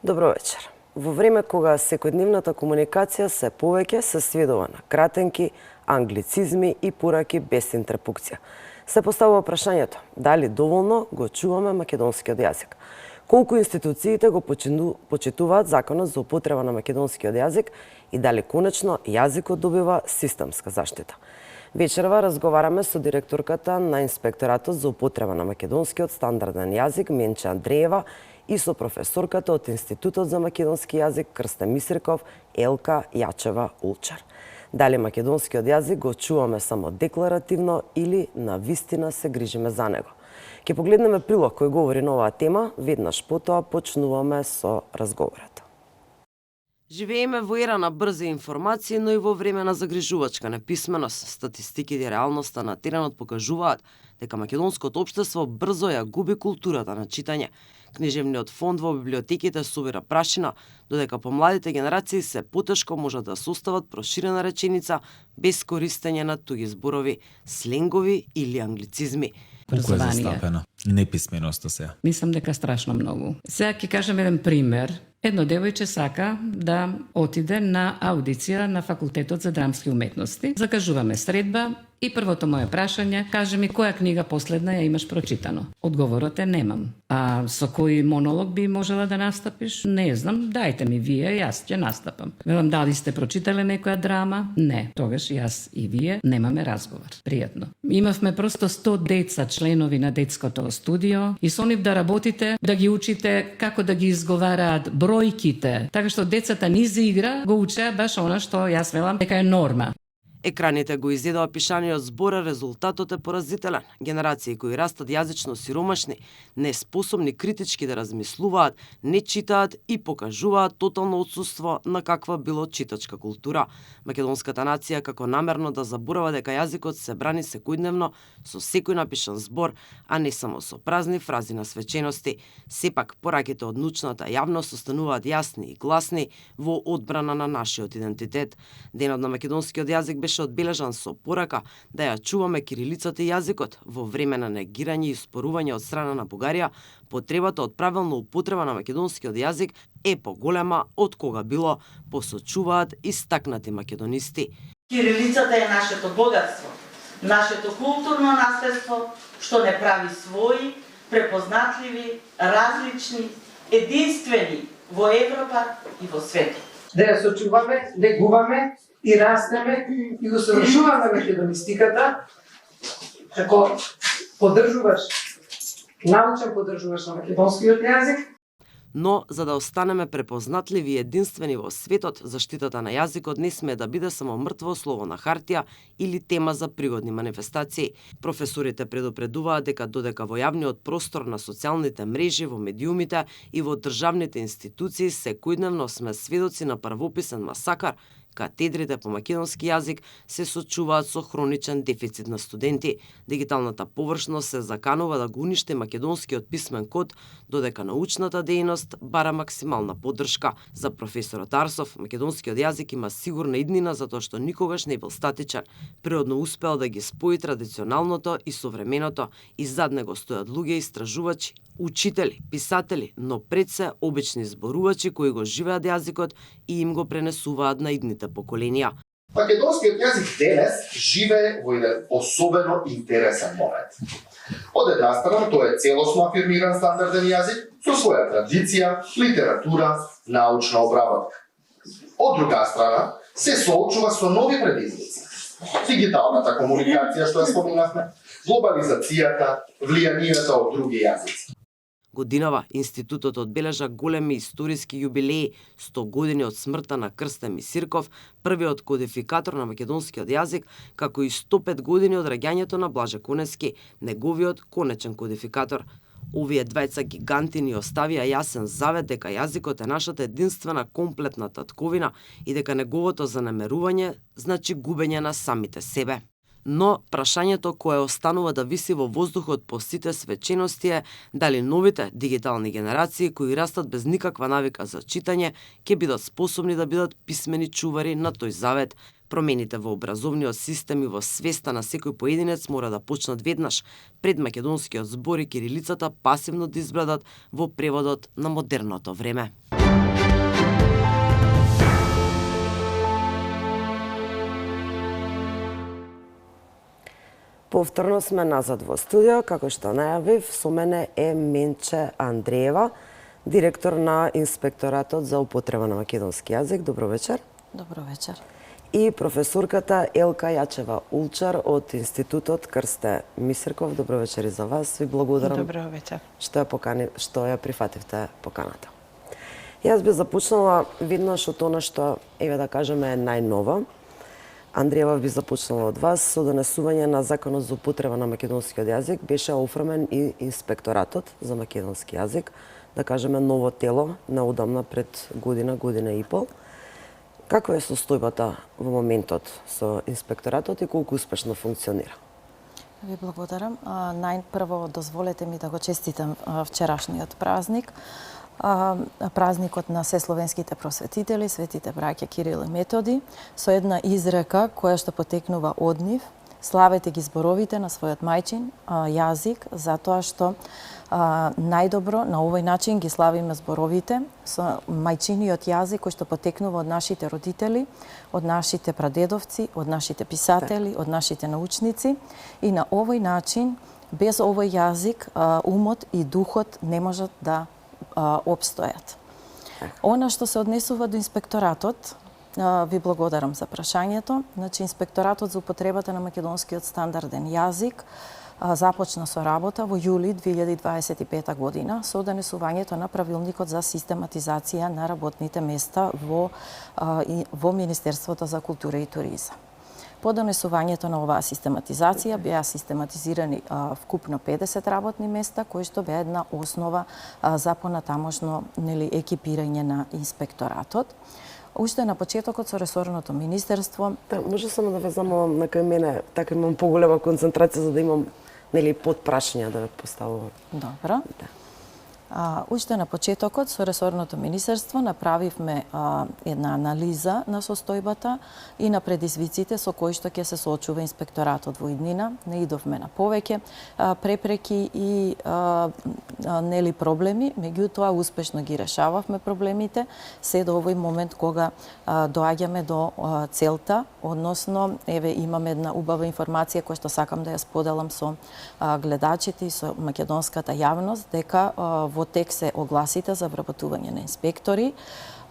Добро вечер. Во време кога секојдневната комуникација се повеќе се сведува на кратенки, англицизми и пораки без интерпункција, се поставува прашањето дали доволно го чуваме македонскиот јазик. Колку институциите го почитуваат законот за употреба на македонскиот јазик и дали конечно јазикот добива системска заштита. Вечерва разговараме со директорката на Инспекторатот за употреба на македонскиот стандарден јазик Менче Андреева и со професорката од Институтот за македонски јазик Крстен Мисирков Елка Јачева-Улчар. Дали македонскиот јазик го чуваме само декларативно или навистина се грижиме за него? Ке погледнеме прилог кој говори на оваа тема, веднаш потоа почнуваме со разговорот. Живееме во ера на брзи информации, но и во време на загрижувачка неписменост. Статистиките и реалноста на теренот покажуваат дека македонското општество брзо ја губи културата на читање. Книжевниот фонд во библиотеките собира прашина, додека помладите генерации се потешко можат да состават проширена реченица без користење на туги зборови, сленгови или англицизми. Колку е застапена неписменоста сега? Мислам дека страшно многу. Сега ќе кажем еден пример. Едно девојче сака да отиде на аудиција на Факултетот за драмски уметности. Закажуваме средба и првото моје прашање, кажи ми која книга последна ја имаш прочитано. Одговорот е немам. А со кој монолог би можела да настапиш? Не знам, дајте ми вие, јас ќе настапам. Велам, дали сте прочитале некоја драма? Не. Тогаш јас и вие немаме разговор. Пријатно. Имавме просто 100 деца членови на детското студио и со нив да работите, да ги учите како да ги изговараат бројките. Така што децата низ игра го учеа баш она што јас велам дека е норма. Екраните го изедоа пишаниот збор, а резултатот е поразителен. Генерации кои растат јазично сиромашни, неспособни критички да размислуваат, не читаат и покажуваат тотално отсуство на каква било читачка култура. Македонската нација како намерно да заборава дека јазикот се брани секојдневно со секој напишан збор, а не само со празни фрази на свечености. Сепак пораките од научната јавност остануваат јасни и гласни во одбрана на нашиот идентитет. Денот на македонскиот јазик беше одбележан со порака да ја чуваме кирилицата и јазикот во време на негирање и спорување од страна на Бугарија. Потребата од правилна употреба на македонскиот јазик е поголема од кога било, посочуваат истакнати македонисти. Кирилицата е нашето богатство, нашето културно наследство, што не прави своји, препознатливи, различни, единствени во Европа и во светот. Да ја сочуваме, негуваме и растеме и го совршуваме македонистиката, како поддржуваш, научен поддржуваш на македонскиот јазик. Но, за да останеме препознатливи и единствени во светот, заштитата на јазикот не смее да биде само мртво слово на хартија или тема за пригодни манифестации. Професорите предупредуваат дека додека во јавниот простор на социјалните мрежи, во медиумите и во државните институции секојдневно сме сведоци на првописен масакар, катедрите по македонски јазик се сочуваат со хроничен дефицит на студенти. Дигиталната површност се заканува да го уништи македонскиот писмен код, додека научната дејност бара максимална поддршка. За професорот Арсов, македонскиот јазик има сигурна иднина затоа што никогаш не бил статичен. Природно успел да ги спои традиционалното и современото и зад него стојат луѓе истражувачи, учители, писатели, но пред се обични зборувачи кои го живеат јазикот и им го пренесуваат на идните поколенија. Македонскиот јазик денес живее во еден особено интересен момент. Од една страна, тој е целосно афирмиран стандарден јазик со своја традиција, литература, научна обработка. Од друга страна, се соочува со нови предизвици. Дигиталната комуникација, што ја споменавме, глобализацијата, влијанието од други јазици. Годинава институтот одбележа големи историски јубилеи, 100 години од смртта на Крстен Мисирков, првиот кодификатор на македонскиот јазик, како и 105 години од раѓањето на Блаже Конески, неговиот конечен кодификатор. Овие двајца гиганти ни оставија јасен завет дека јазикот е нашата единствена комплетна татковина и дека неговото занемерување значи губење на самите себе. Но прашањето кое останува да виси во воздухот по сите свечености е дали новите дигитални генерации кои растат без никаква навика за читање ќе бидат способни да бидат писмени чувари на тој завет. Промените во образовниот систем и во свеста на секој поединец мора да почнат веднаш пред македонскиот збор и кирилицата пасивно да избладат во преводот на модерното време. Повторно сме назад во студио, како што најавив, со мене е Менче Андреева, директор на Инспекторатот за употреба на македонски јазик. Добро вечер. Добро вечер. И професорката Елка Јачева Улчар од Институтот Крсте Мисерков. Добро вечер и за вас. Ви благодарам. Добро вечер. Што ја прифативте поканата. Јас би започнала веднаш од она што, еве да кажеме, е најново. Андреева би започнала од вас. Со донесување на Законот за употреба на македонскиот јазик беше оформен и Инспекторатот за македонски јазик, да кажеме ново тело, неодамна пред година и пол. Каква е состојбата во моментот со Инспекторатот и колку успешно функционира? Ви благодарам. Најпрво дозволете ми да го честитам вчерашниот празник. Празникот на сесловенските просветители, светите браќа Кирил и Методи, со една изрека која што потекнува од нив: славете ги зборовите на својот мајчин јазик, затоа што најдобро на овој начин ги славиме зборовите со мајчиниот јазик кој што потекнува од нашите родители, од нашите прадедовци, од нашите писатели, од нашите научници, и на овој начин, без овој јазик, умот и духот не можат да обстојат. Она што се однесува до Инспекторатот, ви благодарам за прашањето. Значи, Инспекторатот за употребата на македонскиот стандарден јазик започна со работа во јули 2025 година со донесувањето на правилникот за систематизација на работните места во Министерството за култура и туризам. По донесувањето на оваа систематизација беа систематизирани вкупно 50 работни места, кои што беа една основа за понатамошно екипирање на Инспекторатот. Уште на почетокот со ресорното министерство... Да, може само да ве замолам на кај мене, така имам поголема концентрација за да имам подпрашања да ве поставувам. Добро. Да. Уште на почетокот со ресорното министерство направивме една анализа на состојбата и на предизвиците со кои што ќе се соочува Инспекторатот во иднина. Не идовме на повеќе препреки и проблеми, меѓутоа успешно ги решававме проблемите се до овој момент кога доаѓаме до целта, односно еве имаме една убава информација која што сакам да ја споделам со гледачите и со македонската јавност, дека во тек се огласите за вработување на инспектори.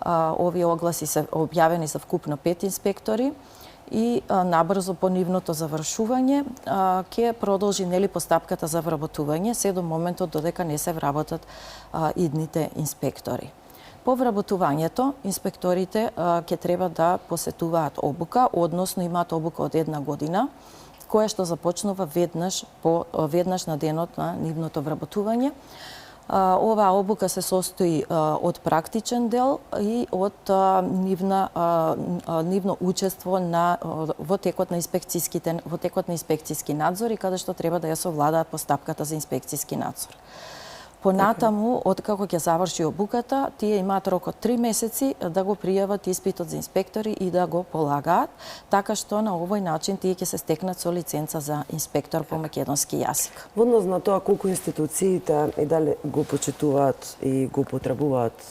Овие огласи се објавени за вкупно 5 инспектори и набрзо по нивното завршување ќе продолжи постапката за вработување се до моментот додека не се вработат идните инспектори. По вработувањето, инспекторите ќе треба да посетуваат обука, односно имаат обука од 1 година, која што започнува веднаш на денот на нивното вработување. Оваа обука се состои од практичен дел и од нивно учество во текот на инспекциски надзори, каде што треба да ја совладаат постапката за инспекциски надзор. Понатаму, откако ќе заврши обуката, тие имаат рок од 3 месеци да го пријават испитот за инспектори и да го полагаат, така што на овој начин тие ќе се стекнат со лиценца за инспектор по македонски јазик. Во однос на тоа колку институциите и дали го почитуваат и го потребуваат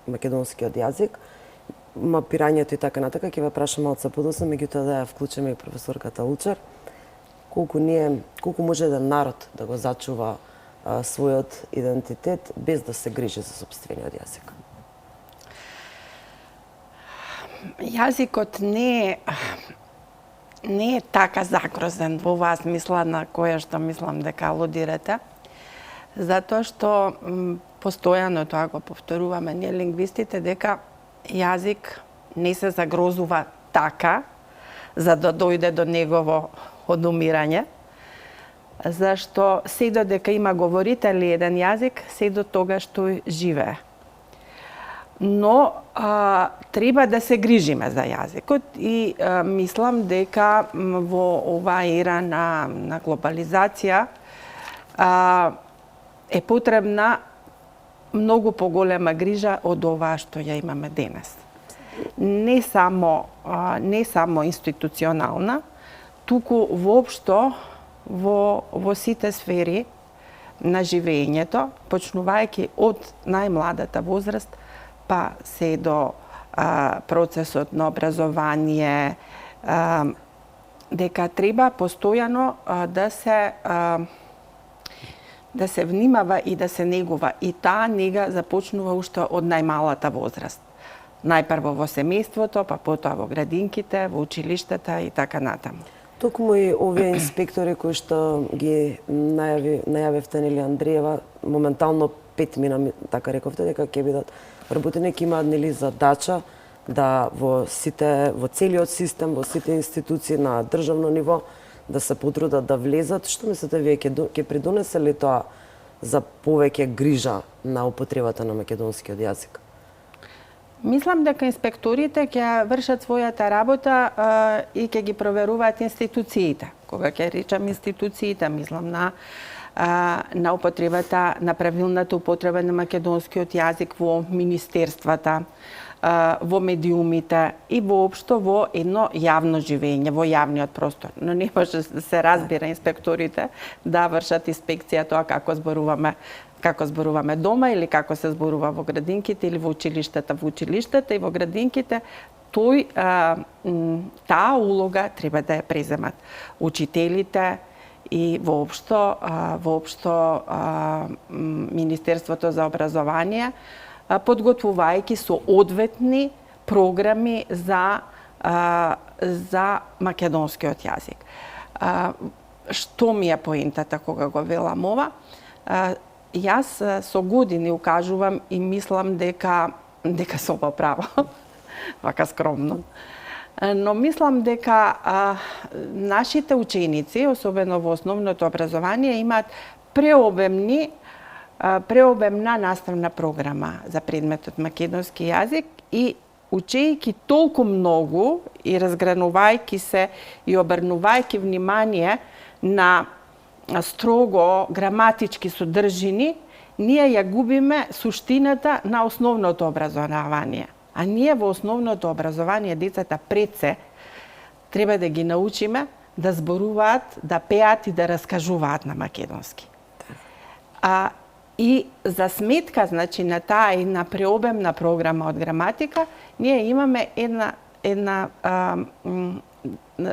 македонскиот јазик, мапирањето и така натака, ќе ве прашам малку подоцна, меѓутоа да ја вклучиме и професорката Улчар, колку може еден народ да го зачува својот идентитет без да се грижи за сопствениот јазик? Јазикот не е така загрозен во оваа смисла на која што мислам дека алудирате, затоа што постојано тоа го повторуваме ние лингвистите, дека јазик не се загрозува така за да дојде до негово одумирање, зашто се додека има говорители еден јазик, се до тога што живее. Но треба да се грижиме за јазикот и мислам дека во оваа ера на глобализација е потребна многу поголема грижа од оваа што ја имаме денес. не само институционална, туку воопшто во сите сфери на живењето, почнувајќи од најмладата возраст, па се до процесот на образование, дека треба постојано да се внимава и да се негува. И таа нега започнува уште од најмалата возраст. Најпрво во семејството, па потоа во градинките, во училиштата и така натаму. Токму и овие инспектори кои што ги најавивте, нели, Андриева, моментално 5 мина, така рековте, дека ќе бидат вработени, ќе имаат, нели, задача да во целиот систем, во сите институции на државно ниво, да се потрудат да влезат. Што мислите вие, ќе придонесе ли тоа за повеќе грижа на употребата на македонскиот јазик? Мислам дека инспекторите ќе вршат својата работа и ќе ги проверуваат институциите. Кога ќе речам институциите, мислам на употребата, на правилната употреба на македонскиот јазик во министерствата, во медиумите и воопшто во едно јавно живење, во јавниот простор. Но не може да се разбира инспекторите да вршат инспекција тоа како зборуваме дома или како се зборува во градинките или во училиштата. Во училиштата и во градинките таа улога треба да ја преземат учителите и воопшто Министерството за образование, подготвувајќи соодветни програми за македонскиот јазик. Што ми е поентата кога го велам ова? Јас со години укажувам и мислам дека сум во право, вака скромно. Но мислам дека нашите ученици, особено во основното образование, имаат преобемна наставна програма за предметот македонски јазик и учејќи толку многу и разгранувајќи се и обрнувајќи внимание на строго граматички содржини, ние ја губиме суштината на основното образование. А ние во основното образование децата пред се треба да ги научиме да зборуваат, да пеат и да раскажуваат на македонски. И за сметка, значи, на таа една преобемна програма од граматика, ние имаме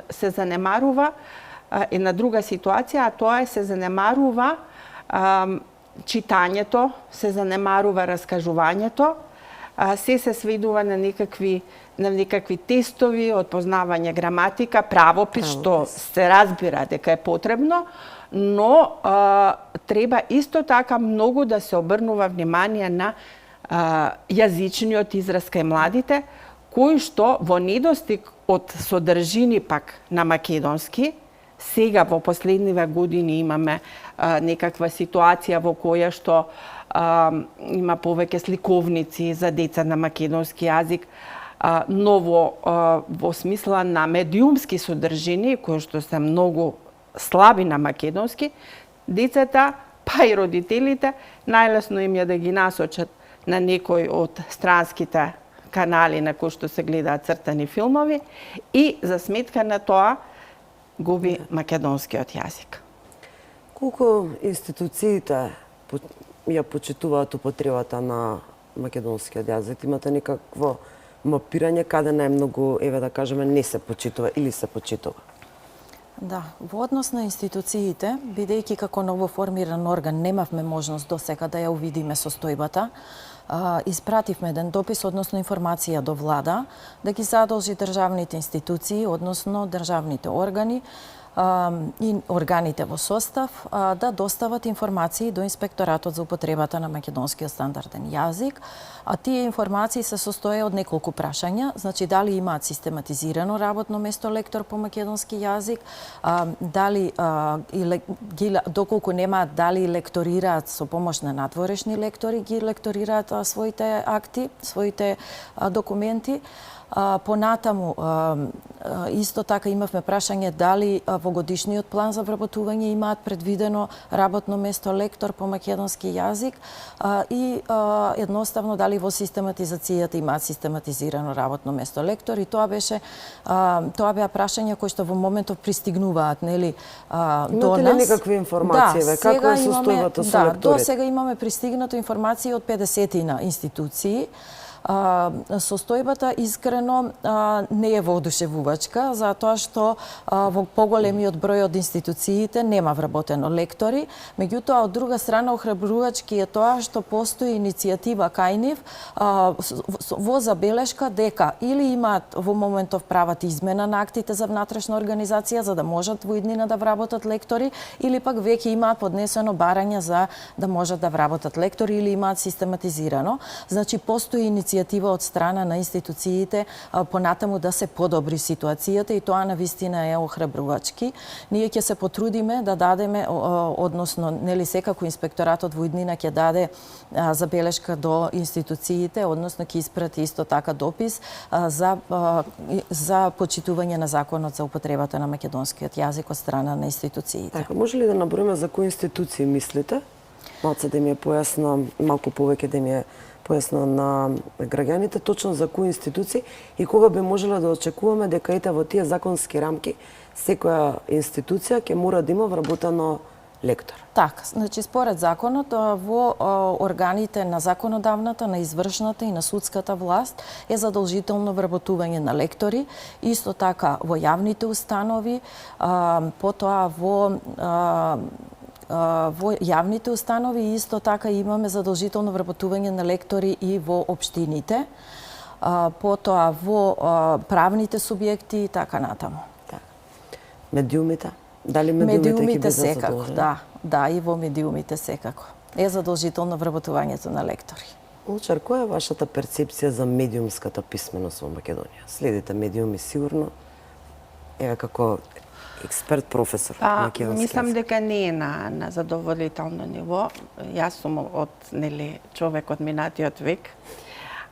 се занемарува една друга ситуација, а тоа е се занемарува читањето, се занемарува раскажувањето, се сведува на некакви тестови од познавање граматика, правопис, што се разбира дека е потребно, но треба исто така многу да се обрнува внимание на јазичниот израз кај младите, кои што во недостиг од содржини пак на македонски, сега во последниве години имаме некаква ситуација во која што има повеќе сликовници за деца на македонски јазик, но во смисла на медиумски содржини, кои што се многу слаби на македонски, децата, па и родителите, најлесно им е да ги насочат на некој од странските канали на кои што се гледаат цртани филмови и за сметка на тоа губи македонскиот јазик. Колку институциите ја почитуваат употребата на македонскиот јазик? Имате некакво мапирање каде најмногу, еве да кажеме, не се почитува или се почитува? Да, во однос на институциите, бидејќи како новоформиран орган немавме можност досега да ја увидиме состојбата, испративме еден допис, односно информација до влада, да ги задолжи државните институции, односно државните органи и органите во состав да достават информации до Инспекторатот за употребата на македонскиот стандарден јазик, а тие информации се состоje од неколку прашања, значи дали имаат систематизирано работно место лектор по македонски јазик, дали доколку немаат, дали лекторираат со помош на надворешни лектори, ги лекторираат своите акти, своите документи, Понатаму, исто така имавме прашање дали во годишниот план за вработување имаат предвидено работно место лектор по македонски јазик и едноставно дали во систематизацијата имаат систематизирано работно место лектор, и тоа беа прашања кои што во моментов пристигнуваат, нели, до нас. Имате ли некакви информации, како е состојбата со лекторите? До сега имаме пристигнато информации од 50 институции. Состојбата искрено не е воодушевувачка, затоа што во поголемиот број од институциите нема вработено лектори. Меѓутоа, од друга страна, охрабрувачки е тоа што постои иницијатива кај нив во забелешка дека или имаат во моментов прават измена на актите за внатрешна организација за да можат во иднина да вработат лектори, или пак веќе имаат поднесено барање за да можат да вработат лектори или имаат систематизирано. Значи, постои иницијатива од страна на институциите понатаму да се подобри ситуацијата, и тоа навистина е охрабрувачки. Ние ќе се потрудиме да дадеме, односно, нели, секако инспекторатот во иднина ќе даде забелешка до институциите, односно ќе испрати исто така допис за почитување на законот за употребата на македонскиот јазик од страна на институциите. Така, може ли да наброиме за кои институции мислите? Малце да ми е појасно, малку повеќе да ми е појасно на граѓаните, точно за кои институции и кога би можеле да очекуваме дека ете во тие законски рамки секоја институција ќе мора да има вработено лектор. Така, значи според законот во органите на законодавната, на извршната и на судската власт е задолжително вработување на лектори, исто така во јавните установи, потоа во јавните установи, исто така имаме задолжително вработување на лектори и во општините, потоа во правните субјекти и така натаму. Медиумите? Дали медиумите ќе бидат секако, да, и во медиумите секако. Е задолжително вработувањето на лектори. Олчар, која е вашата перцепција за медиумската писменост во Македонија? Следите медиуми сигурно, како експерт, професор. Мислам дека не е на задоволително ниво. Јас сум човек од минатиот век,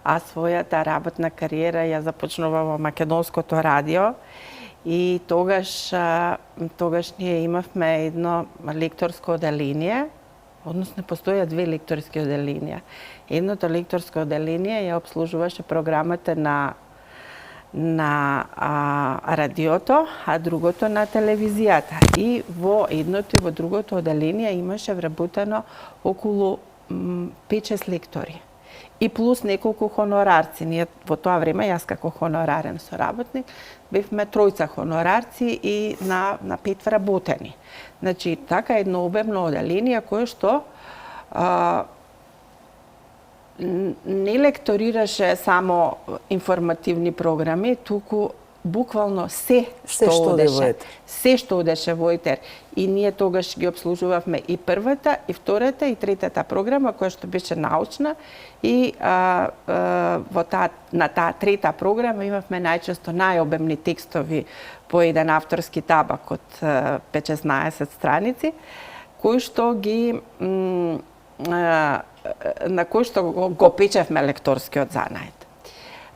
а својата работна кариера ја започнува во Македонското радио, и тогаш ние имавме едно лекторско оделение, односно постоја две лекторски оделенија. Едното лекторско оделение ја обслужуваше програмата на радиото, а другото на телевизијата. И во едното и во другото оделение имаше вработено околу 5-6 лектори. И плюс неколку хонорарци. Ние во тоа време, јас како хонорарен соработник, бевме 3 хонорарци и на 5 вработени. Значи, така едно обемно оделение кое што не лекторираше само информативни програми, туку буквално се што одеше во етер. И ние тогаш ги обслужувавме и првата, и втората, и третата програма, која што беше научна, и на таа трета програма имавме најчесто најобемни текстови по еден авторски табак од 5-16 страници, кои што на кој што го печевме лекторскиот занает.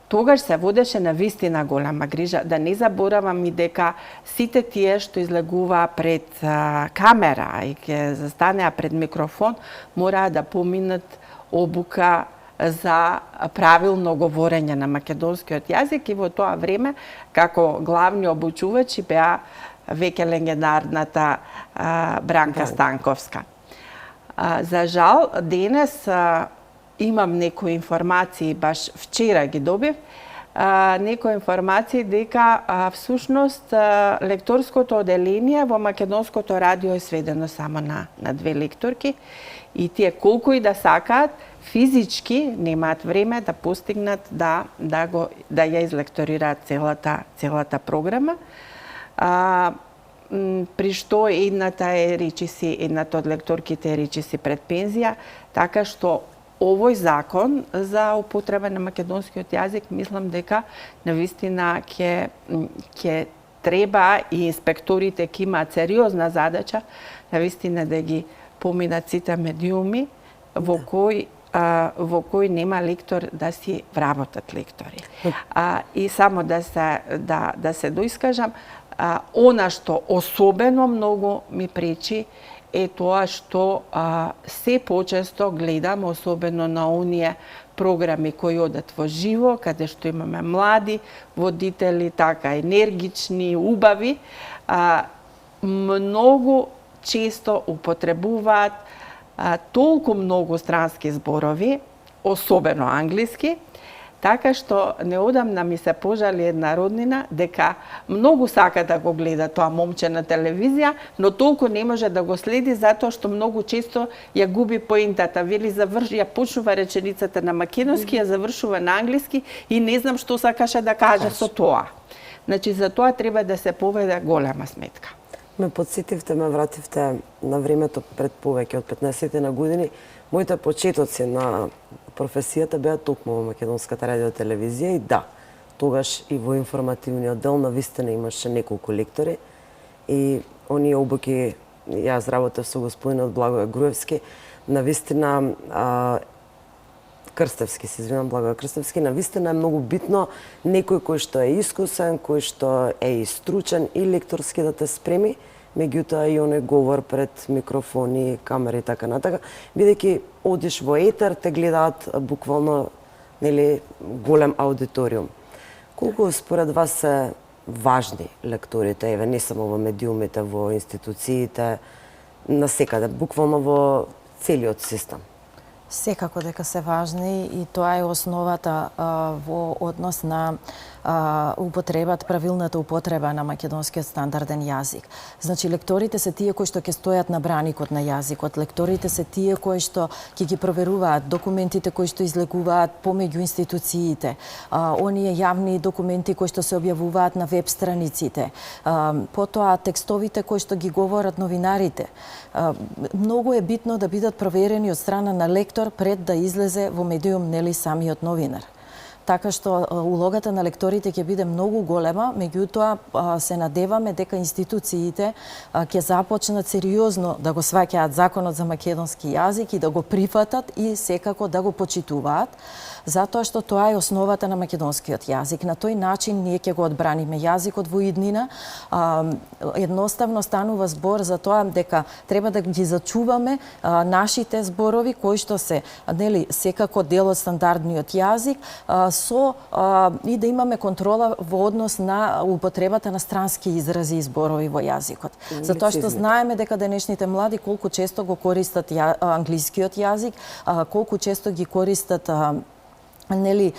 Тогаш се водеше на вистина голема грижа, да не заборавам и дека сите тие што излегуваа пред камера и ќе застанеа пред микрофон, мораа да поминат обука за правилно говорење на македонскиот јазик, и во тоа време, како главни обучувачи, беа веќе легендарната Бранка Станковска. За жал, денес имам некои информации, баш вчера ги добив, некои информации дека всушност лекторското оделение во Македонското радио е сведено само на 2 лекторки, и тие колку и да сакаат, физички немаат време да постигнат да ја излекторираат целата програма. При што едната од лекторките е речиси пред пензија, така што овој закон за употреба на македонскиот јазик, мислам дека навистина ќе треба и инспекторите ќе имаат сериозна задача навистина да ги поминат сите медиуми во кои во кој нема лектор да си вработат лектори. И само да се доискажам, она што особено многу ми пречи е тоа што се почесто гледам, особено на оние програми кои одат во живо, каде што имаме млади водители, така енергични, убави, многу често употребуваат толку многу странски зборови, особено англиски, така што неодамна ми се пожали една роднина дека многу сака да го гледа тоа момче на телевизија, но толку не може да го следи затоа што многу често ја губи поентата. Вели ја почнува реченицата на македонски, ја завршува на англиски и не знам што сакаше да каже со тоа. Значи за тоа треба да се поведе голема сметка. Ме подсетивте, ме вративте на времето пред повеќе од 15 на години. Моите почетоци на професијата беа токму во македонската радиотелевизија и да, тогаш и во информативниот дел навистина имаше неколку лектори и оние обуки, јас работев со господинот Благоје Груевски, навистина Крстевски, се извинам, Благоје Крстевски, навистина е многу битно некој кој што е искусен, кој што е и стручен и лекторски да те спреми, меѓутоа и оној говор пред микрофони, камери и така натака, бидејќи одиш во етер, те гледаат буквално, нели, голем аудиториум. Колку според вас се важни лекторите, еве не само во медиумите, во институциите, насекаде, буквално во целиот систем? Секако дека се важни и тоа е основата во однос на правилната употреба на македонскиот стандарден јазик. Значи, лекторите се тие кои што ќе стојат на браникот на јазикот, лекторите се тие кои што ќе ги проверуваат документите кои што излегуваат помеѓу институциите, оние јавни документи кои што се објавуваат на веб страниците, потоа текстовите кои што ги говорат новинарите. Многу е битно да бидат проверени од страна на лектор пред да излезе во медиум, нели, самиот новинар. Така што улогата на лекторите ќе биде многу голема, меѓутоа се надеваме дека институциите ќе започнат сериозно да го сваќаат законот за македонски јазик и да го прифатат и секако да го почитуваат, затоа што тоа е основата на македонскиот јазик. На тој начин ние ќе го одбраниме јазикот во иднина. Едноставно станува збор за тоа дека треба да ги зачуваме нашите зборови кои што се, нели, секако дел од стандардниот јазик, и да имаме контрола во однос на употребата на странски изрази и зборови во јазикот. Затоа што знаеме дека денешните млади колку често го користат англискиот јазик, колку често ги користат нели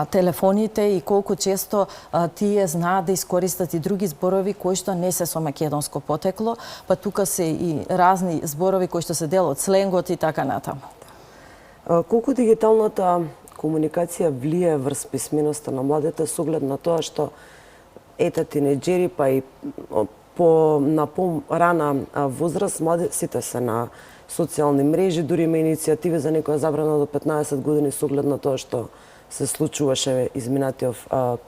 телефоните и колку често тие знаат да искористат и други зборови кои што не се со македонско потекло, па тука се и разни зборови кои што се дел од сленгот и така натаму. Колку дигиталната комуникација влие врз писменоста на младите со оглед на тоа што ете тинеџери па и на порана возраст млади сите се на социјални мрежи, дури има иницијативи за некоја забрана до 15 години со оглед на тоа што се случуваше изминатиот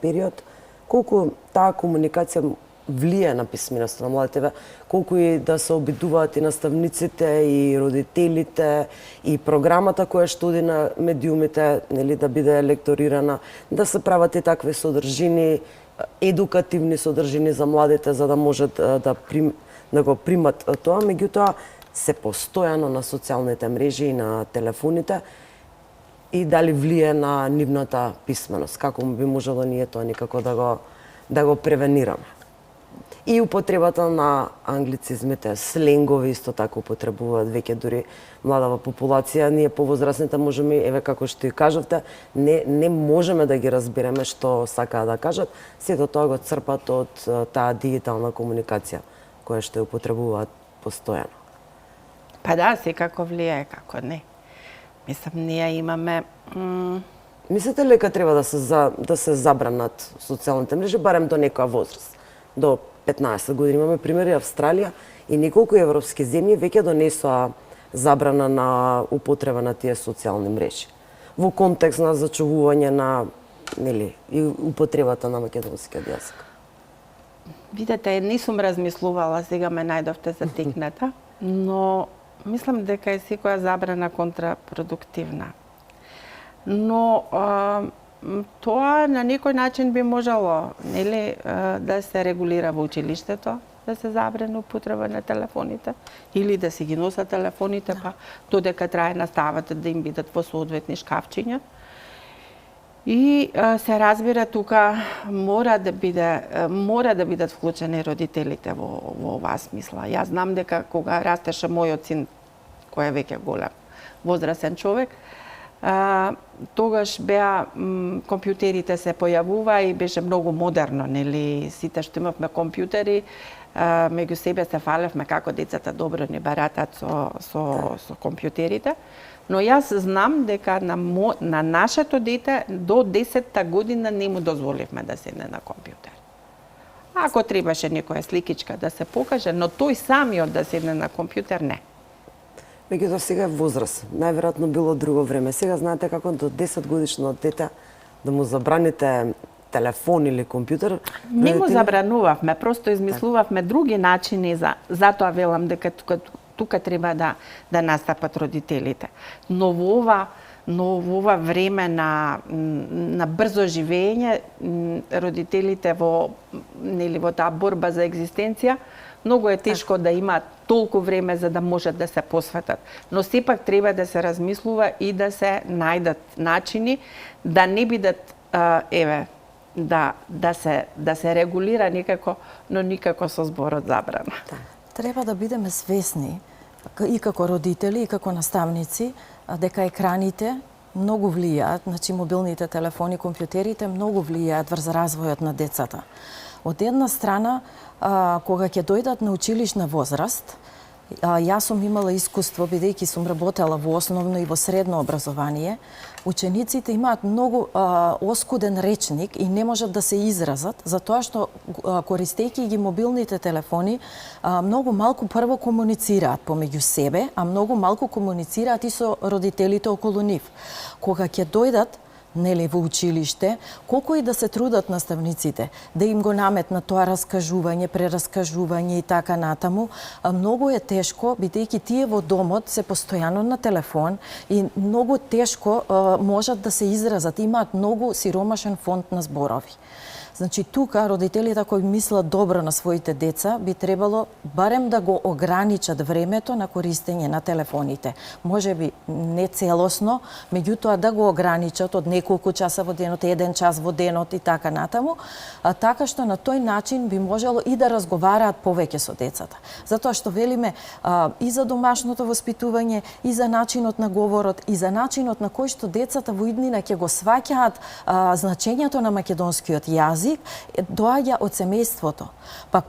период. Колку таа комуникација влие на писменоста на младите, колку и да се обидуваат и наставниците, и родителите, и програмата која што оди на медиумите, нели, да биде лекторирана, да се прават и такви содржини, едукативни содржини за младите, за да можат да го примат тоа, меѓутоа се постојано на социјалните мрежи и на телефоните, и дали влие на нивната писменост, како би можело ние тоа никако да го превенираме. И употребата на англицизмите, сленгови исто така употребуваат веќе дури младава популација. Ние повозрастните можеме, еве како што и кажавте, не можеме да ги разбереме што сакаат да кажат, сето тоа го црпат од таа дигитална комуникација која што ја употребуваат постојано. Па да, секако влијае, како не. Мислам, ние имаме... Мислите ли дека треба да се забранат социјалните мрежи, барем до некоја возраст? До 15 години имаме примери Австралија и неколку европски земји веќе донесоа забрана на употреба на тие социјални мрежи во контекст на зачувување на, нели, и употребата на македонскиот јазик. Видете, не сум размислувала, сега ме најдовте затекната, но мислам дека е секоја забрана контрапродуктивна. Но тоа на некој начин би можело, нели, да се регулира во училиштето, да се забрани употреба на телефоните или да си ги носат телефоните, па додека трае наставата да им бидат во соодветни шкафчиња. И се разбира тука мора да бидат вклучени родителите во оваа смисла. Јас знам дека кога растеше мојот син, кој е веќе голем, возрасен човек, тогаш беа компјутерите се појавува и беше многу модерно, нели, сите што имавме компјутери, меѓу себе се фалевме како децата добро не баратат со компјутерите. Но јас знам дека на нашето дете до 10-та година не му дозволивме да седне на компјутер. Ако требаше некоја сликичка да се покаже, но тој самиот да седне на компјутер, не. Меѓутоа сега е возраст. Најверојатно било друго време. Сега знаете како до 10 годишно дете да му забраните телефон или компјутер. Не му забранувавме, просто измислувавме други начини затоа велам дека тука треба да настапат родителите. Но во ова време на брзо живење, родителите во таа борба за екзистенција, многу е тешко да имаат толку време за да можат да се посветат. Но сепак треба да се размислува и да се најдат начини да не бидат да се регулира некако, но никако со зборот забрана. Треба да бидеме свесни и како родители и како наставници дека екраните многу влијаат, значи мобилните телефони, компјутерите многу влијаат врз развојот на децата. Од една страна, кога ќе дојдат на училишна возраст, јас сум имала искуство, бидејќи сум работела во основно и во средно образование, учениците имаат многу оскуден речник и не можат да се изразат, затоа што користејќи ги мобилните телефони, многу малку прво комуницираат помеѓу себе, а многу малку комуницираат и со родителите околу нив. Кога ќе дојдат во училиште, колку и да се трудат наставниците, да им го наметнат тоа раскажување, прераскажување и така натаму, многу е тешко, бидејќи тие во домот се постојано на телефон и многу тешко можат да се изразат, имаат многу сиромашен фонд на зборови. Значи, тука родителите кои мислат добро на своите деца, би требало барем да го ограничат времето на користење на телефоните. Може би не целосно, меѓутоа да го ограничат од неколку часа во денот, 1 час во денот и така натаму, така што на тој начин би можело и да разговараат повеќе со децата. Затоа што велиме и за домашното воспитување, и за начинот на говорот, и за начинот на кој што децата во иднина ќе го сваќаат значењето на македонскиот јазик, доаѓа од семејството. Па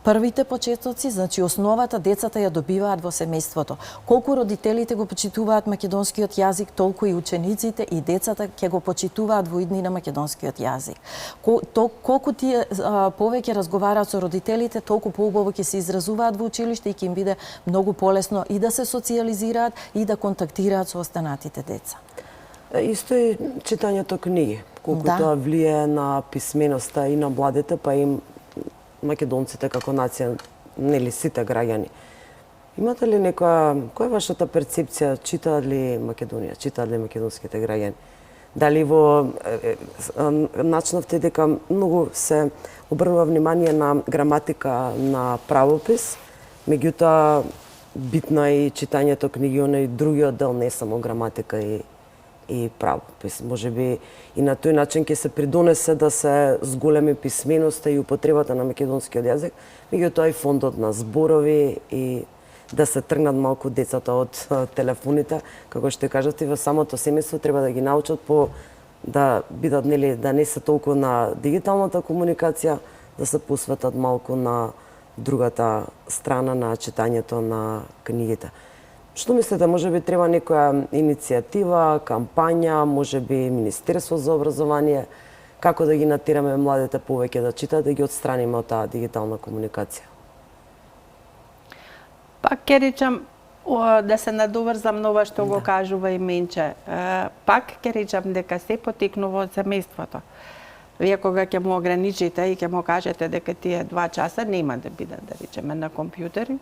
првите почетоци, значи основата децата ја добиваат во семејството. Колку родителите го почитуваат македонскиот јазик, толку и учениците и децата ќе го почитуваат во иднина македонскиот јазик. Колку тие повеќе разговараат со родителите, толку поубаво ќе се изразуваат во училиште и ќе им биде многу полесно и да се социјализираат и да контактираат со останатите деца. Исто и читањето книги, колку тоа влијае на писменоста и на младите, па и македонците како нација, нели сите граѓани. Имате ли која е вашата перцепција, читаат ли Македонија, читаат ли македонските граѓани? Дали во начнавте дека многу се обрнува внимание на граматика на правопис, меѓутоа битно е и читањето книги, оној другиот дел, не само граматика и правопис. Може би и на тој начин ќе се придонесе да се зголеми писменоста и употребата на македонскиот јазик, меѓутоа и фондот на зборови и да се тргнат малку децата од телефоните, како што кажате, во самото семејство треба да ги научат да бидат, нели, да не се толку на дигиталната комуникација, да се посветат малку на другата страна на читањето на книгите. Што мислите, може би треба некоја иницијатива, кампања, може би Министерство за образование, како да ги натераме младите повеќе да читаат, да ги отстраниме од таа дигитална комуникација? Пак ќе речам, да се надоврзам на ова што го кажува и Менче. Пак ќе речам дека се потекнува од семејството. Вие кога ќе му ограничите и ќе му кажете дека тие 2 часа нема да бидат, да речеме, на компјутери,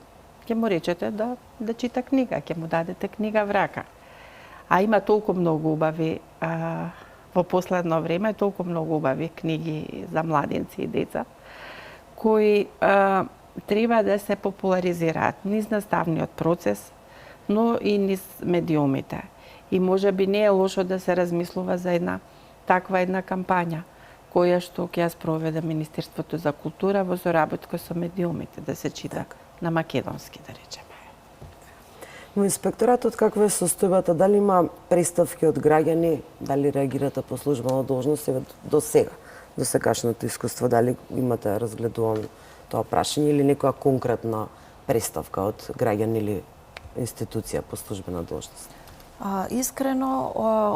ќе му речете да чита книга, ќе му дадете книга в рака. А има толку многу убави во последно време, толку многу убави книги за младинци и деца кои треба да се популаризираат низ наставниот процес, но и низ медиумите. И може би не е лошо да се размислува за една кампања која што ќе ја спроведе Министерството за култура во соработка со медиумите, да се чита на македонски, да речеме. Во инспекторатот каква е состојбата? Дали има преставки од граѓани? Дали реагирате по службена должност до сега? До сегашното искуство, дали имате разгледувано тоа прашање или некоја конкретна преставка од граѓани или институција по службена должност? Искрено,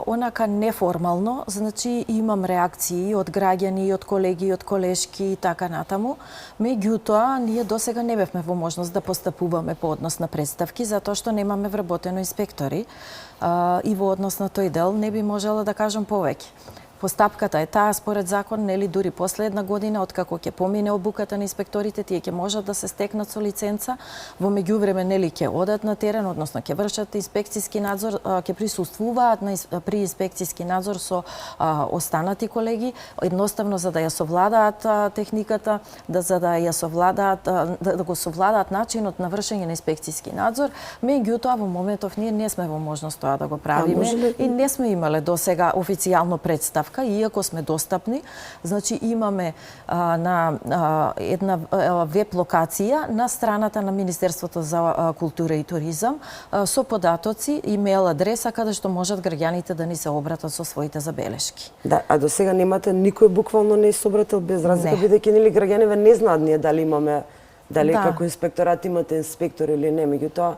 онака неформално, значи имам реакции од граѓани, од колеги, од колешки и така натаму. Меѓутоа, ние досега не бевме во можност да постапуваме по однос на представки, затоа што немаме вработено инспектори и во однос на тој дел не би можела да кажам повеќе. Постапката е таа според закон, нели дури после една година откако ќе помине обуката на инспекторите, тие ќе можат да се стекнат со лиценца, во меѓувреме нели ќе одат на терен, односно ќе вршат инспекцијски надзор, ќе присуствуваат при инспекцијски надзор со останати колеги, едноставно за да ја совладаат техниката, за да ја совладаат, да го совладаат начинот на вршење на инспекцијски надзор, меѓутоа во моментов ние не сме во можност тоа да го правиме и не сме имале досега официјално представка, иако сме достапни. Значи имаме една веб локација на страната на Министерството за култура и туризам со податоци, имейл адреса каде што можат граѓаните да ни се обратат со своите забелешки. Да, а до сега немате никој буквално не се обратил без разлика, бидејќи нели граѓаниве не знаат ние дали имаме, дали како инспекторат имате инспектор или не, меѓутоа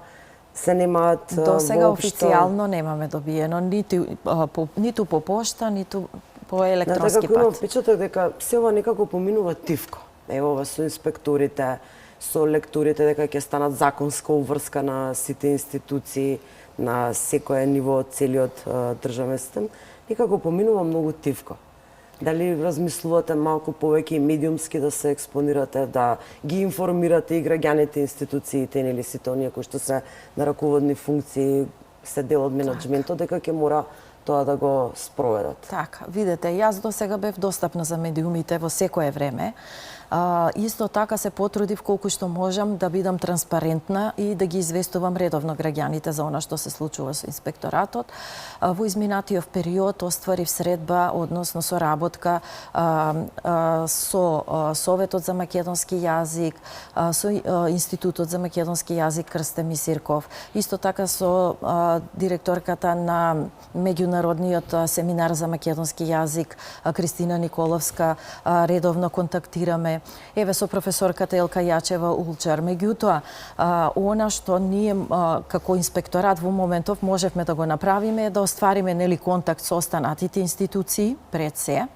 се немаат до сега официјално немаме добиено ниту по пошта, ниту по електронски пат. Имам впечаток дека се ова некако поминува тивко. Ево ова со инспекторите, со лекторите, дека ќе станат законска уврска на сите институции, на секое ниво, целиот државен систем, некако поминува многу тивко. Дали размислувате малку повеќе и медиумски да се експонирате, да ги информирате и граѓаните, институциите, нели сите оние кои што се на раководни функции, се дел од менаџментот, дека ќе мора тоа да го спроведат? Така, видете, јас до сега бев достапна за медиумите во секое време. Исто така се потрудив колку што можам да бидам транспарентна и да ги известувам редовно граѓаните за она што се случува со инспекторатот. Во изминатиот период остварив средба, односно соработка со Советот за македонски јазик, со Институтот за македонски јазик Крстем Исирков, исто така со директорката на меѓународниот семинар за македонски јазик Кристина Николовска, редовно контактираме. Еве со професорката Елка Јачева Улчар. Меѓутоа, она што ние како инспекторат во моментов можевме да го направиме е да оствариме нели контакт со останатите институции пред се,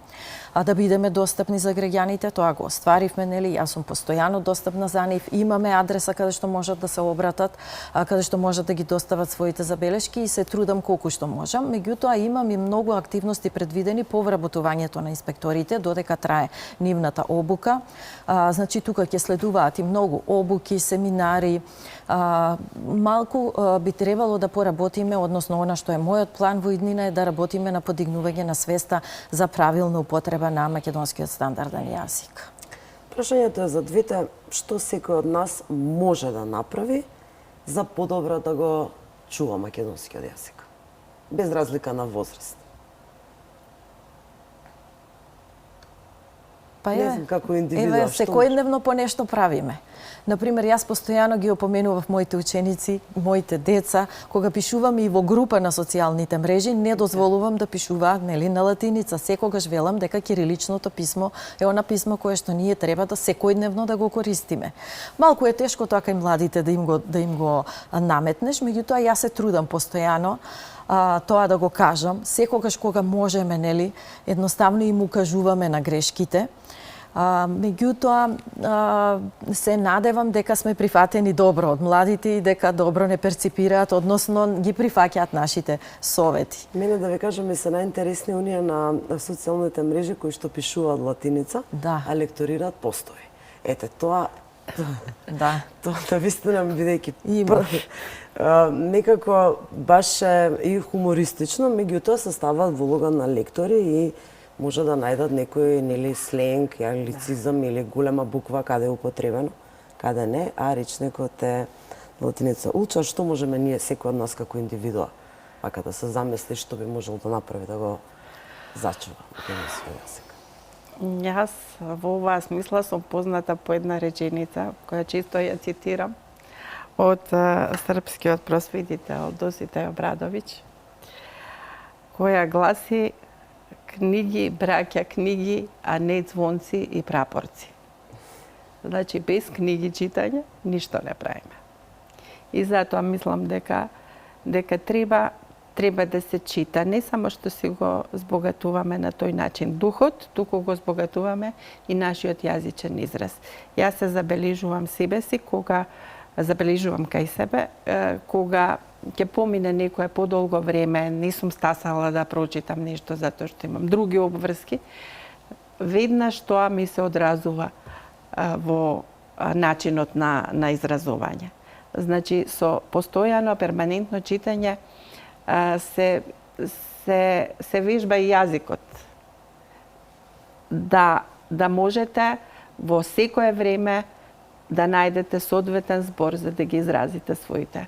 да бидеме достапни за граѓаните, тоа го остваривме, нели, јас сум постојано достапна за нив, имаме адреса каде што можат да се обратат, каде што можат да ги достават своите забелешки и се трудам колку што можам. Меѓутоа имам и многу активности предвидени по вработувањето на инспекторите додека трае нивната обука. Значи тука ќе следуваат и многу обуки, семинари. Малку би требало да поработиме, односно она што е мојот план во иднина е да работиме на подигнување на свеста за правилна употреба на македонскиот стандарден јазик. Прашањето е за двете, што секој од нас може да направи за подобро да го чува македонскиот јазик, без разлика на возраст. Па не знам како индивидуум. Еве, секојдневно по нешто правиме. Например, јас постојано ги опоменував моите ученици, моите деца, кога пишувам и во група на социјалните мрежи, не дозволувам да пишуваат нели на латиница. Секогаш велам дека кириличното писмо е она писмо кое што ние треба да секојдневно да го користиме. Малку е тешко така и младите да им го наметнеш, меѓутоа јас се трудам постојано тоа да го кажам. Секогаш кога можеме, нели, едноставно им укажуваме на грешките. Меѓутоа, се надевам дека сме прифатени добро од младите и дека добро не перципираат, односно ги прифаќаат нашите совети. Мене да ви кажам, ми се најинтересни оние на социјалните мрежи кои што пишуваат латиница, а лекторираат постови. Ете, тоа Да. Тоа вистина бидејќи Има. некако баш и хумористично, меѓутоа се ставаат во улога на лектори и може да најдат некој нели сленг, англицизам или голема буква каде е употребено, каде не, а речникот е латиница. Улча, што можеме ние секој од нас како индивидуа, пака да се замисли што би можел да направи да го зачува на свој јазик? Јас во оваа смисла сум позната по една реченица, која често ја цитирам, од српскиот просветител Доситеј Обрадовиќ, која гласи: книги, браќа, книги, а не звонци и прапорци. Значи, без книги читање, ништо не правиме. И затоа мислам дека треба да се чита, не само што си го збогатуваме на тој начин духот, туку го збогатуваме и нашиот јазичен израз. Јас се забележувам себе си, забележувам кај себе, кога ќе помине некое подолго време, не сум стасала да прочитам нешто затоа што имам други обврски, веднаш тоа ми се одразува во начинот на изразување. Значи, со постојано, перманентно читање се вежба и јазикот. Да можете во секое време да најдете соодветен збор за да ги изразите своите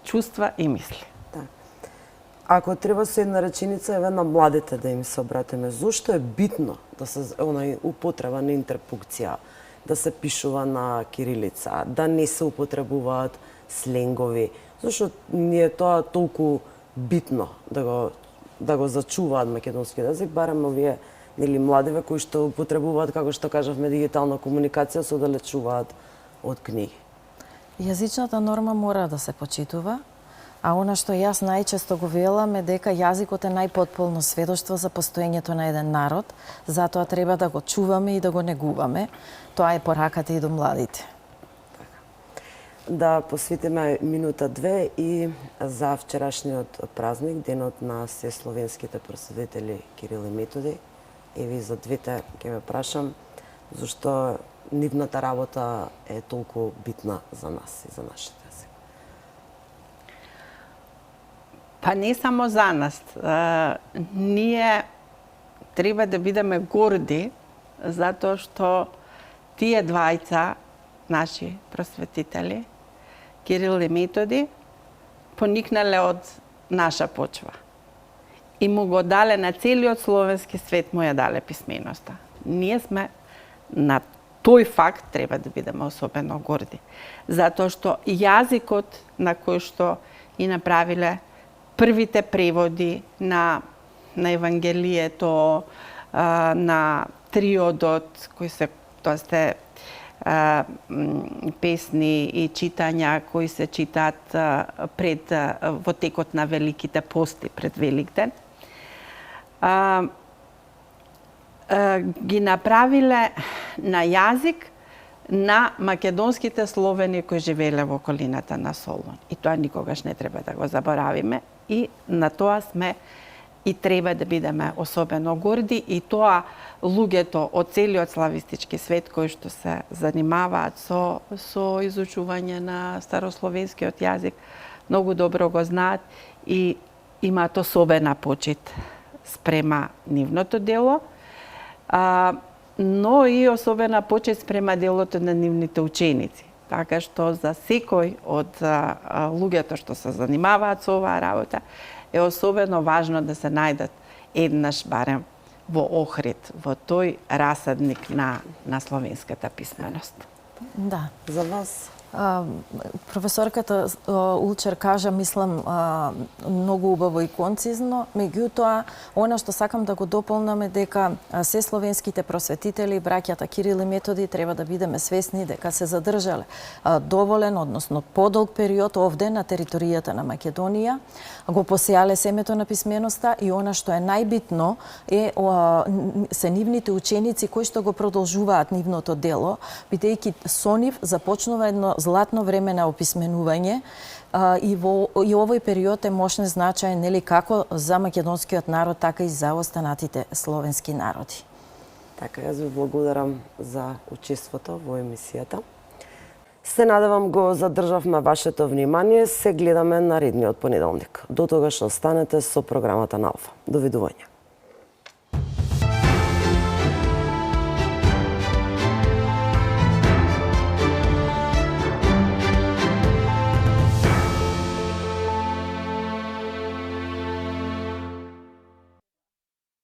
чувства и мисли. Да. Ако треба со една реченица, еве на младите да им се обратиме, зошто е битно да се употреба на интерпункција, да се пишува на кирилица, да не се употребуваат сленгови? Зошто ни е тоа толку битно да го зачуваат македонскиот јазик, барем овие нели младиве кои што употребуваат, како што кажавме, дигитална комуникација, се оддалечуваат од книги? Јазичната норма мора да се почитува, а она што јас најчесто го велам е дека јазикот е најпотполно сведоштво за постоењето на еден народ, затоа треба да го чуваме и да го негуваме. Тоа е пораката и до младите. Да посветиме минута-две и за вчерашниот празник, денот на сесловенските просветители Кирил и Методи. И ви за двете ќе ве прашам зашто нивната работа е толку битна за нас и за нашите јазик. Па не само за нас. Ние треба да бидеме горди затоа што тие двајца наши просветители, Кирил и Методи, поникнале од наша почва. И му го дале на целиот словенски свет, му ја дале писменоста. Ние сме на тој факт треба да бидеме особено горди. Затоа што јазикот на кој што и направиле првите преводи на Евангелието, на триодот, кои се, тоа сте песни и читања кои се читаат во текот на великите пости пред Великден, ги направиле на јазик на македонските словени кои живееле во околината на Солун. И тоа никогаш не треба да го заборавиме и на тоа сме и треба да бидеме особено горди и тоа луѓето од целиот славистички свет кои што се занимаваат со изучување на старословенскиот јазик многу добро го знаат и имаат особена почит спрема нивното дело, но и особена почит спрема делото на нивните ученици. Така што за секој од луѓето што се занимаваат со оваа работа е особено важно да се најдат еднаш барем во Охрид, во тој расадник на словенската писменост. Да. За вас? Професорката Улчер кажа, мислам, многу убаво и концизно, меѓутоа, она што сакам да го дополнам е дека се словенските просветители, браќата Кирил и Методи, треба да бидеме свесни дека се задржале доволен, односно подолг период овде на територијата на Македонија, го посеале семето на писменоста и она што е најбитно се нивните ученици кои што го продолжуваат нивното дело, бидејќи со нив започнува едно златно време на описменување и овој период е мощен значај нели како за македонскиот народ, така и за останатите словенски народи. Така, јас ви благодарам за учеството во емисијата. Се надевам го задржавме вашето внимание. Се гледаме наредниот понеделник. До тогаш останете со програмата на Алфа. Довидување.